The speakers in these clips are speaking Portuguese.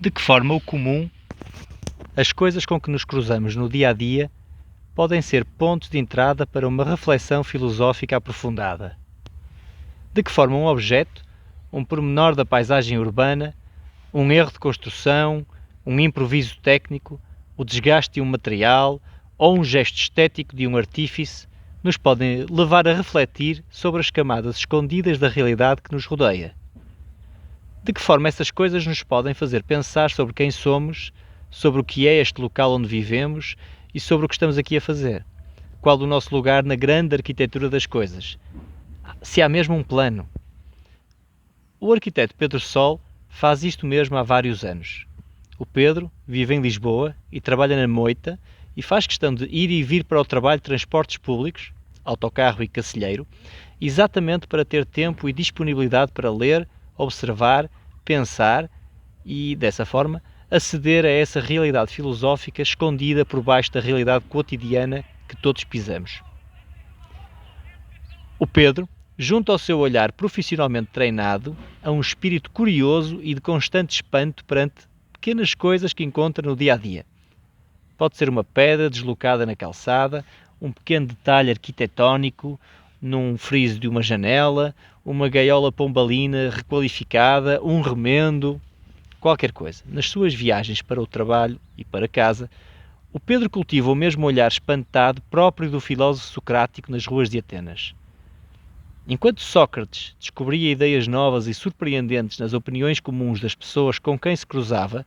De que forma o comum, as coisas com que nos cruzamos no dia a dia, podem ser pontos de entrada para uma reflexão filosófica aprofundada? De que forma um objeto, um pormenor da paisagem urbana, um erro de construção, um improviso técnico, o desgaste de um material ou um gesto estético de um artífice nos podem levar a refletir sobre as camadas escondidas da realidade que nos rodeia? De que forma essas coisas nos podem fazer pensar sobre quem somos, sobre o que é este local onde vivemos e sobre o que estamos aqui a fazer? Qual o nosso lugar na grande arquitetura das coisas? Se há mesmo um plano? O arquiteto Pedro Sol faz isto mesmo há vários anos. O Pedro vive em Lisboa e trabalha na Moita e faz questão de ir e vir para o trabalho de transportes públicos, autocarro e cacilheiro, exatamente para ter tempo e disponibilidade para ler, observar, pensar e, dessa forma, aceder a essa realidade filosófica escondida por baixo da realidade cotidiana que todos pisamos. O Pedro junta ao seu olhar profissionalmente treinado a um espírito curioso e de constante espanto perante pequenas coisas que encontra no dia a dia. Pode ser uma pedra deslocada na calçada, um pequeno detalhe arquitetónico num friso de uma janela, uma gaiola pombalina requalificada, um remendo, qualquer coisa. Nas suas viagens para o trabalho e para casa, o Pedro cultiva o mesmo olhar espantado próprio do filósofo socrático nas ruas de Atenas. Enquanto Sócrates descobria ideias novas e surpreendentes nas opiniões comuns das pessoas com quem se cruzava,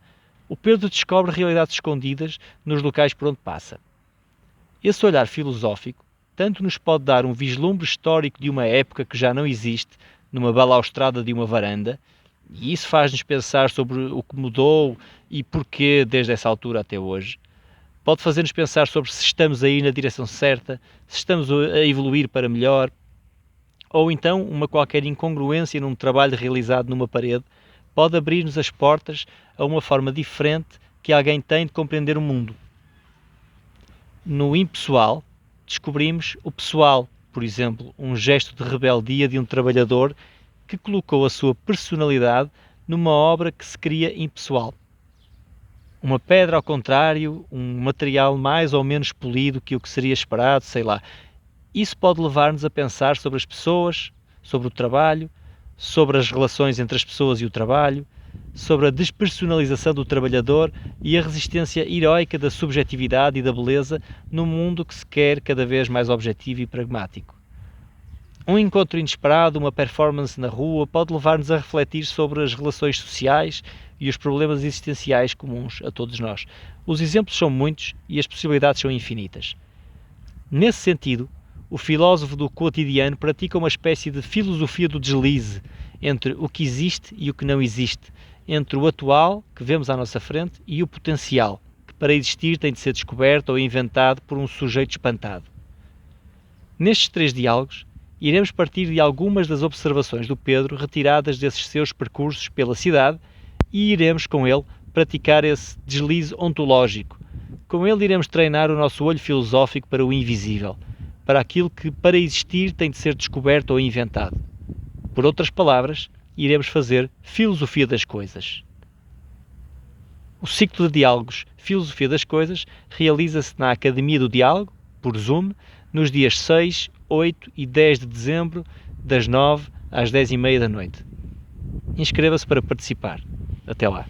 o Pedro descobre realidades escondidas nos locais por onde passa. Esse olhar filosófico tanto nos pode dar um vislumbre histórico de uma época que já não existe, numa balaustrada de uma varanda, e isso faz-nos pensar sobre o que mudou e porquê desde essa altura até hoje. Pode fazer-nos pensar sobre se estamos a ir na direção certa, se estamos a evoluir para melhor, ou então uma qualquer incongruência num trabalho realizado numa parede pode abrir-nos as portas a uma forma diferente que alguém tem de compreender o mundo. No impessoal, descobrimos o pessoal, por exemplo, um gesto de rebeldia de um trabalhador que colocou a sua personalidade numa obra que se cria impessoal. Uma pedra, ao contrário, um material mais ou menos polido que o que seria esperado, sei lá. Isso pode levar-nos a pensar sobre as pessoas, sobre o trabalho, sobre as relações entre as pessoas e o trabalho, sobre a despersonalização do trabalhador e a resistência heroica da subjetividade e da beleza num mundo que se quer cada vez mais objetivo e pragmático. Um encontro inesperado, uma performance na rua, pode levar-nos a refletir sobre as relações sociais e os problemas existenciais comuns a todos nós. Os exemplos são muitos e as possibilidades são infinitas. Nesse sentido, o filósofo do cotidiano pratica uma espécie de filosofia do deslize entre o que existe e o que não existe, entre o atual, que vemos à nossa frente, e o potencial, que para existir tem de ser descoberto ou inventado por um sujeito espantado. Nestes 3 diálogos, iremos partir de algumas das observações do Pedro retiradas desses seus percursos pela cidade e iremos com ele praticar esse deslize ontológico. Com ele iremos treinar o nosso olho filosófico para o invisível, para aquilo que para existir tem de ser descoberto ou inventado. Por outras palavras, iremos fazer filosofia das coisas. O ciclo de diálogos Filosofia das Coisas realiza-se na Academia do Diálogo, por Zoom, nos dias 6, 8 e 10 de dezembro, das 9 às 10h30 da noite. Inscreva-se para participar. Até lá.